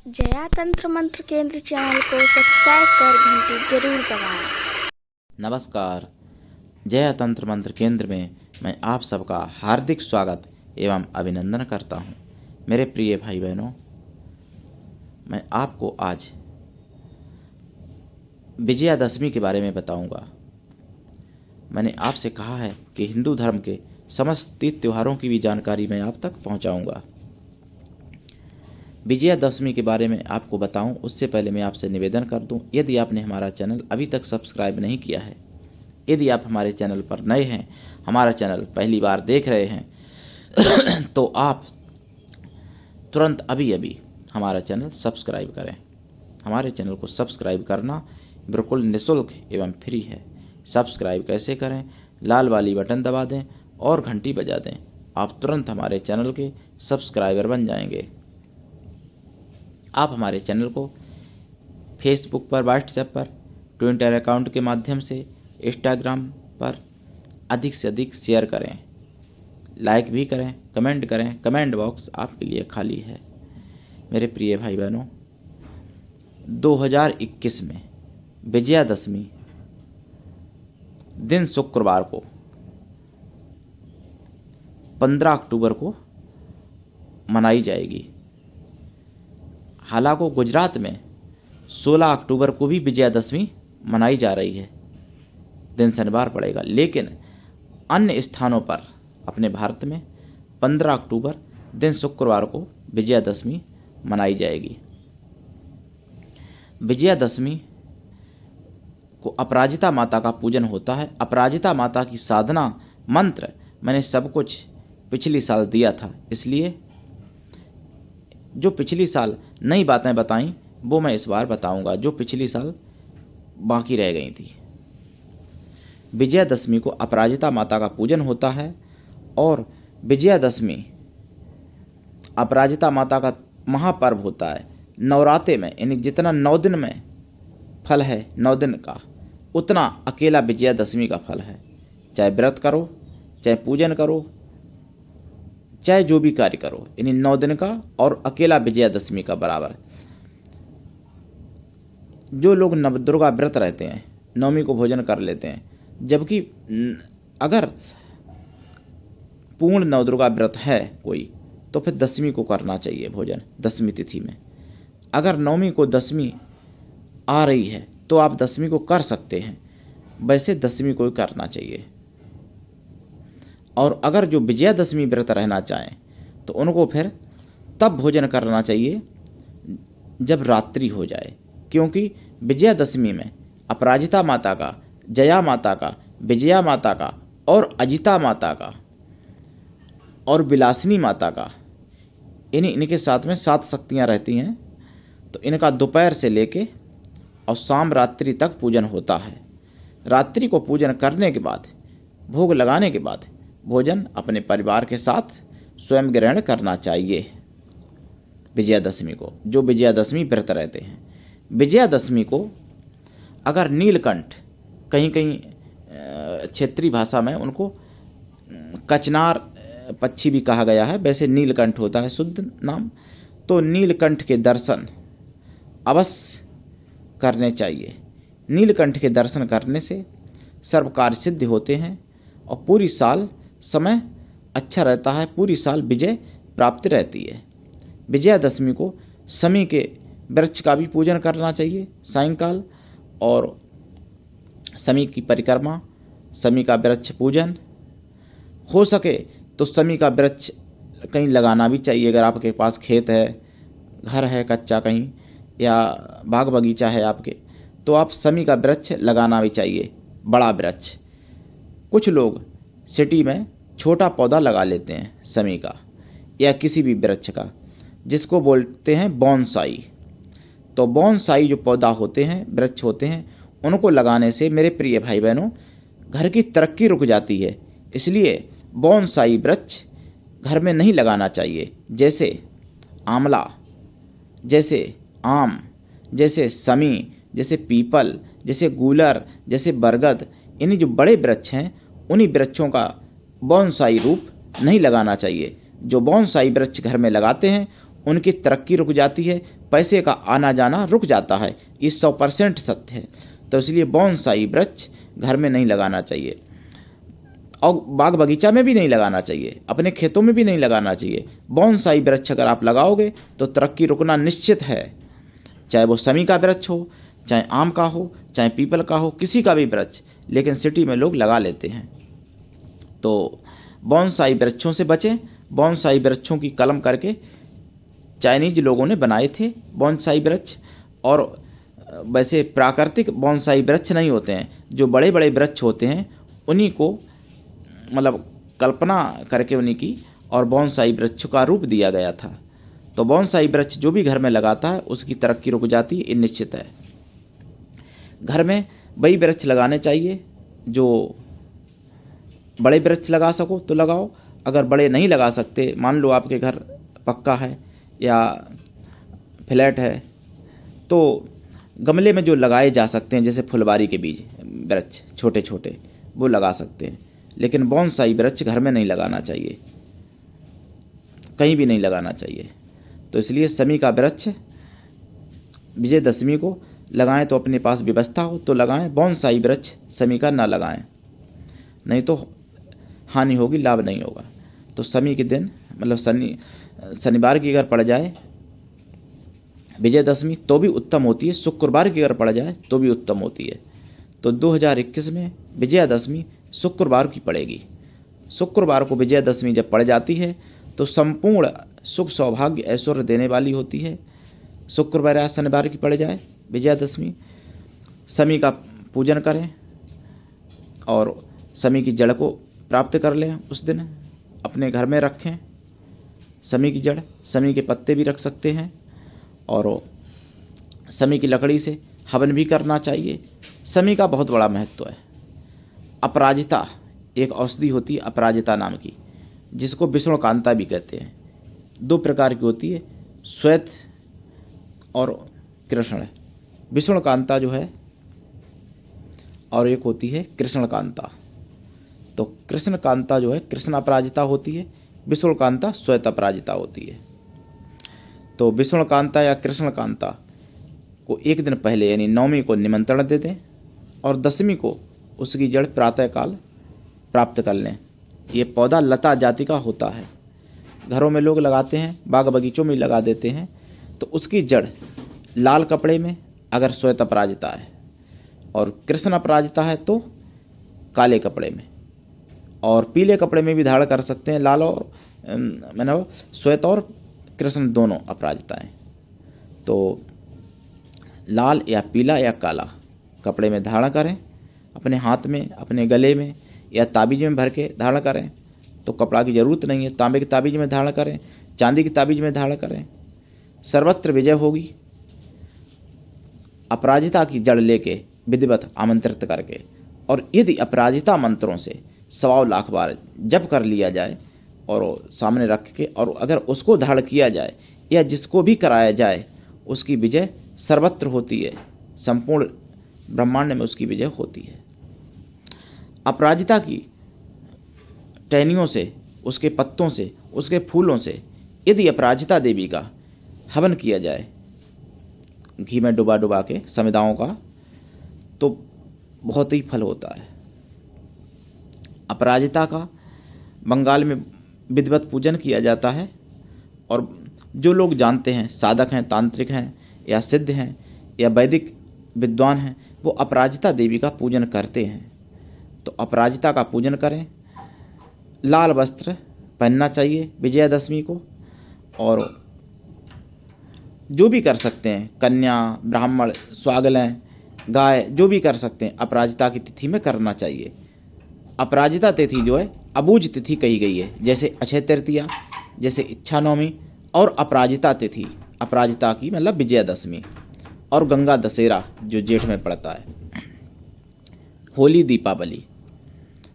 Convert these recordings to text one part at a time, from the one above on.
जया तंत्र मंत्र केंद्र चैनल को सब्सक्राइब कर घंटी जरूर दबाएं। नमस्कार। जया तंत्र मंत्र केंद्र में मैं आप सबका हार्दिक स्वागत एवं अभिनंदन करता हूं। मेरे प्रिय भाई बहनों, मैं आपको आज विजयादशमी के बारे में बताऊंगा। मैंने आपसे कहा है कि हिंदू धर्म के समस्त तीज त्योहारों की भी जानकारी मैं आप तक पहुंचाऊंगा। विजयादशमी के बारे में आपको बताऊं उससे पहले मैं आपसे निवेदन कर दूं, यदि आपने हमारा चैनल अभी तक सब्सक्राइब नहीं किया है, यदि आप हमारे चैनल पर नए हैं, हमारा चैनल पहली बार देख रहे हैं तो आप तुरंत अभी हमारा चैनल सब्सक्राइब करें। हमारे चैनल को सब्सक्राइब करना बिल्कुल निःशुल्क एवं फ्री है। सब्सक्राइब कैसे करें? लाल वाली बटन दबा दें और घंटी बजा दें। आप तुरंत हमारे चैनल के सब्सक्राइबर बन जाएंगे। आप हमारे चैनल को फेसबुक पर, व्हाट्सएप पर, ट्विटर अकाउंट के माध्यम से, इंस्टाग्राम पर अधिक से अधिक शेयर करें, लाइक भी करें, कमेंट करें। कमेंट बॉक्स आपके लिए खाली है। मेरे प्रिय भाई बहनों, 2021 में विजयादशमी दिन शुक्रवार को 15 अक्टूबर को मनाई जाएगी। हालांकि गुजरात में 16 अक्टूबर को भी विजयादशमी मनाई जा रही है, दिन शनिवार पड़ेगा, लेकिन अन्य स्थानों पर अपने भारत में 15 अक्टूबर दिन शुक्रवार को विजयादशमी मनाई जाएगी। विजयादशमी को अपराजिता माता का पूजन होता है। अपराजिता माता की साधना मंत्र मैंने सब कुछ पिछली साल दिया था, इसलिए जो पिछली साल नई बातें बताई वो मैं इस बार बताऊंगा, जो पिछली साल बाकी रह गई थी। विजयादशमी को अपराजिता माता का पूजन होता है और विजयादशमी अपराजिता माता का महापर्व होता है। नवरात्रे में, यानी जितना 9 दिन में फल है 9 दिन का, उतना अकेला विजयादशमी का फल है। चाहे व्रत करो, चाहे पूजन करो, चाहे जो भी कार्य करो, यानी 9 दिन का और अकेला विजयादशमी का बराबर। जो लोग नवदुर्गा व्रत रहते हैं, नवमी को भोजन कर लेते हैं, जबकि अगर पूर्ण नवदुर्गा व्रत है कोई तो फिर दशमी को करना चाहिए भोजन, दशमी तिथि में। अगर नवमी को दशमी आ रही है तो आप दशमी को कर सकते हैं, वैसे दशमी को ही करना चाहिए। और अगर जो विजयादशमी व्रत रहना चाहें तो उनको फिर तब भोजन करना चाहिए जब रात्रि हो जाए, क्योंकि विजयादशमी में अपराजिता माता का, जया माता का, विजया माता का और अजिता माता का और विलासिनी माता का, इनके साथ में 7 शक्तियाँ रहती हैं, तो इनका दोपहर से लेके और शाम रात्रि तक पूजन होता है। रात्रि को पूजन करने के बाद, भोग लगाने के बाद भोजन अपने परिवार के साथ स्वयं ग्रहण करना चाहिए। विजयादशमी को जो विजयादशमी व्रत रहते हैं, विजयादशमी को अगर नीलकंठ, कहीं कहीं क्षेत्रीय भाषा में उनको कचनार पक्षी भी कहा गया है, वैसे नीलकंठ होता है शुद्ध नाम, तो नीलकंठ के दर्शन अवश्य करने चाहिए। नीलकंठ के दर्शन करने से सर्व कार्य सिद्ध होते हैं और पूरी साल समय अच्छा रहता है, पूरी साल विजय प्राप्ति रहती है। विजयादशमी को शमी के वृक्ष का भी पूजन करना चाहिए सायंकाल, और शमी की परिक्रमा, शमी का वृक्ष पूजन हो सके तो शमी का वृक्ष कहीं लगाना भी चाहिए। अगर आपके पास खेत है, घर है कच्चा कहीं, या बाग बगीचा है आपके, तो आप शमी का वृक्ष लगाना भी चाहिए, बड़ा वृक्ष। कुछ लोग सिटी में छोटा पौधा लगा लेते हैं शमी का या किसी भी वृक्ष का, जिसको बोलते हैं बोनसाई। तो बोनसाई जो पौधा होते हैं, वृक्ष होते हैं, उनको लगाने से मेरे प्रिय भाई बहनों घर की तरक्की रुक जाती है। इसलिए बोनसाई वृक्ष घर में नहीं लगाना चाहिए। जैसे आंवला, जैसे आम, जैसे शमी, जैसे पीपल, जैसे गूलर, जैसे बरगद, इन्हीं जो बड़े वृक्ष हैं उन्हीं वृक्षों का बोनसाई रूप नहीं लगाना चाहिए। जो बोनसाई वृक्ष घर में लगाते हैं उनकी तरक्की रुक जाती है, पैसे का आना जाना रुक जाता है। ये 100% सत्य है। तो इसलिए बोनसाई वृक्ष घर में नहीं लगाना चाहिए और बाग बगीचा में भी नहीं लगाना चाहिए, अपने खेतों में भी नहीं लगाना चाहिए। बोनसाई वृक्ष अगर आप लगाओगे तो तरक्की रुकना निश्चित है। चाहे वो समी का वृक्ष हो, चाहे आम का हो, चाहे पीपल का हो, किसी का भी वृक्ष, लेकिन सिटी में लोग लगा लेते हैं। तो बोनसाई वृक्षों से बचें। बोनसाई वृक्षों की कलम करके चाइनीज लोगों ने बनाए थे बोनसाई वृक्ष, और वैसे प्राकृतिक बोनसाई वृक्ष नहीं होते हैं। जो बड़े बड़े वृक्ष होते हैं उन्हीं को मतलब कल्पना करके उन्हीं की और बोनसाई वृक्ष का रूप दिया गया था। तो बोनसाई वृक्ष जो भी घर में लगाता है उसकी तरक्की रुक जाती है, ये निश्चित है। घर में वही वृक्ष लगाने चाहिए जो बड़े वृक्ष लगा सको तो लगाओ। अगर बड़े नहीं लगा सकते, मान लो आपके घर पक्का है या फ्लैट है, तो गमले में जो लगाए जा सकते हैं, जैसे फुलवारी के बीज वृक्ष छोटे छोटे, वो लगा सकते हैं। लेकिन बोनसाई वृक्ष घर में नहीं लगाना चाहिए, कहीं भी नहीं लगाना चाहिए। तो इसलिए समी का वृक्ष विजयदशमी को लगाएं तो अपने पास व्यवस्था हो तो लगाएं। बोनसाई वृक्ष समी का ना लगाएं, नहीं तो हानि होगी, लाभ नहीं होगा। तो समी के दिन मतलब शनिवार की अगर पड़ जाए विजयदशमी तो भी उत्तम होती है, शुक्रवार की अगर पड़ जाए तो भी उत्तम होती है। तो 2021 में विजयदशमी शुक्रवार की पड़ेगी। शुक्रवार को विजयदशमी जब पड़ जाती है तो संपूर्ण सुख सौभाग्य ऐश्वर्य देने वाली होती है। शुक्रवार या शनिवार की पड़ जाए विजयदशमी, समी का पूजन करें और समी की जड़ को प्राप्त कर लें। उस दिन अपने घर में रखें समी की जड़, समी के पत्ते भी रख सकते हैं, और समी की लकड़ी से हवन भी करना चाहिए। समी का बहुत बड़ा महत्व है। अपराजिता एक औषधि होती है अपराजिता नाम की, जिसको विष्णुकांता भी कहते हैं। 2 प्रकार की होती है, श्वेत और कृष्ण। विष्णुकांता जो है और एक होती है कृष्णकांता। तो कृष्णकांता जो है कृष्ण अपराजिता होती है, विष्णुकांता श्वेत अपराजिता होती है। तो विष्णुकांता या कृष्णकांता को एक दिन पहले यानी 9वीं को निमंत्रण दे दें और 10वीं को उसकी जड़ प्रातःकाल प्राप्त कर लें। ये पौधा लता जाति का होता है, घरों में लोग लगाते हैं, बाग बगीचों में लगा देते हैं। तो उसकी जड़ लाल कपड़े में अगर श्वेत अपराजिता है और कृष्ण अपराजिता है तो काले कपड़े में, और पीले कपड़े में भी धारण कर सकते हैं। लाल और मैंने श्वेत और कृष्ण दोनों अपराजिताएँ। तो लाल या पीला या काला कपड़े में धारण करें, अपने हाथ में, अपने गले में या ताबीज में भर के धारण करें। तो कपड़ा की ज़रूरत नहीं है, तांबे की ताबीज में धारण करें, चांदी की ताबीज में धारण करें। सर्वत्र विजय होगी। अपराजिता की जड़ लेके विधिवत आमंत्रित करके, और यदि अपराजिता मंत्रों से 1.25 लाख बार जप कर लिया जाए और सामने रख के, और अगर उसको धारण किया जाए या जिसको भी कराया जाए, उसकी विजय सर्वत्र होती है, संपूर्ण ब्रह्मांड में उसकी विजय होती है। अपराजिता की टहनियों से, उसके पत्तों से, उसके फूलों से यदि अपराजिता देवी का हवन किया जाए घी में डुबा डुबा के समिदाओं का, तो बहुत ही फल होता है। अपराजिता का बंगाल में विधिवत पूजन किया जाता है, और जो लोग जानते हैं, साधक हैं, तांत्रिक हैं या सिद्ध हैं या वैदिक विद्वान हैं, वो अपराजिता देवी का पूजन करते हैं। तो अपराजिता का पूजन करें। लाल वस्त्र पहनना चाहिए विजयादशमी को, और जो भी कर सकते हैं, कन्या, ब्राह्मण, स्वागलें, गाय, जो भी कर सकते हैं, अपराजिता की तिथि में करना चाहिए। अपराजिता तिथि जो है अबूझ तिथि कही गई है, जैसे अक्षय तृतीया, जैसे इच्छा नवमी, और अपराजिता तिथि, अपराजिता की मतलब विजयादशमी, और गंगा दशहरा जो जेठ में पड़ता है, होली, दीपावली,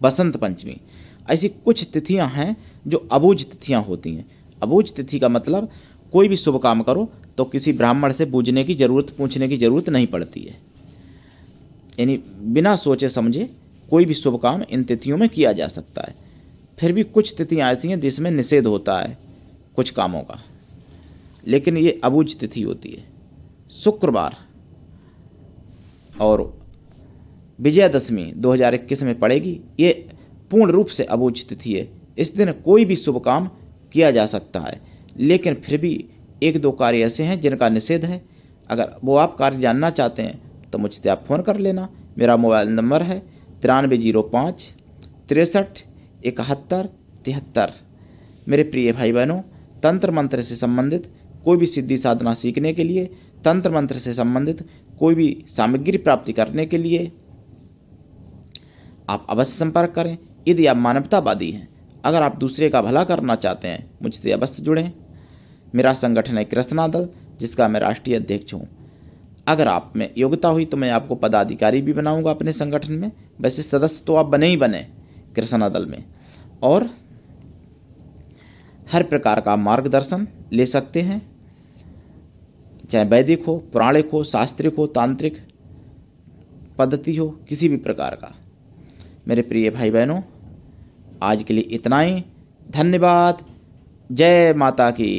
बसंत पंचमी, ऐसी कुछ तिथियां हैं जो अबूझ तिथियां होती हैं। अबूझ तिथि का मतलब कोई भी शुभ काम करो तो किसी ब्राह्मण से पूछने की ज़रूरत नहीं पड़ती है। यानी बिना सोचे समझे कोई भी शुभ काम इन तिथियों में किया जा सकता है। फिर भी कुछ तिथियां ऐसी हैं जिसमें निषेध होता है कुछ कामों का, लेकिन ये अबूझ तिथि होती है। शुक्रवार और विजयादशमी 2021 में पड़ेगी। ये पूर्ण रूप से अबूझ तिथि है। इस दिन कोई भी शुभ काम किया जा सकता है, लेकिन फिर भी एक दो कार्य ऐसे हैं जिनका निषेध है। अगर वो आप कार्य जानना चाहते हैं तो मुझसे आप फ़ोन कर लेना। मेरा मोबाइल नंबर है 9305 63 71 73। मेरे प्रिय भाई बहनों, तंत्र मंत्र से संबंधित कोई भी सिद्धि साधना सीखने के लिए, तंत्र मंत्र से संबंधित कोई भी सामग्री प्राप्ति करने के लिए आप अवश्य संपर्क करें। यदि आप मानवतावादी हैं, अगर आप दूसरे का भला करना चाहते हैं, मुझसे अवश्य जुड़ें। मेरा संगठन है कृष्णा दल, जिसका मैं राष्ट्रीय अध्यक्ष हूँ। अगर आप में योग्यता हुई तो मैं आपको पदाधिकारी भी बनाऊंगा अपने संगठन में। वैसे सदस्य तो आप बने ही बने कृष्णा दल में, और हर प्रकार का मार्गदर्शन ले सकते हैं, चाहे वैदिक हो, पौराणिक हो, शास्त्रिक हो, तांत्रिक पद्धति हो, किसी भी प्रकार का। मेरे प्रिय भाई बहनों, आज के लिए इतना ही। धन्यवाद। जय माता की।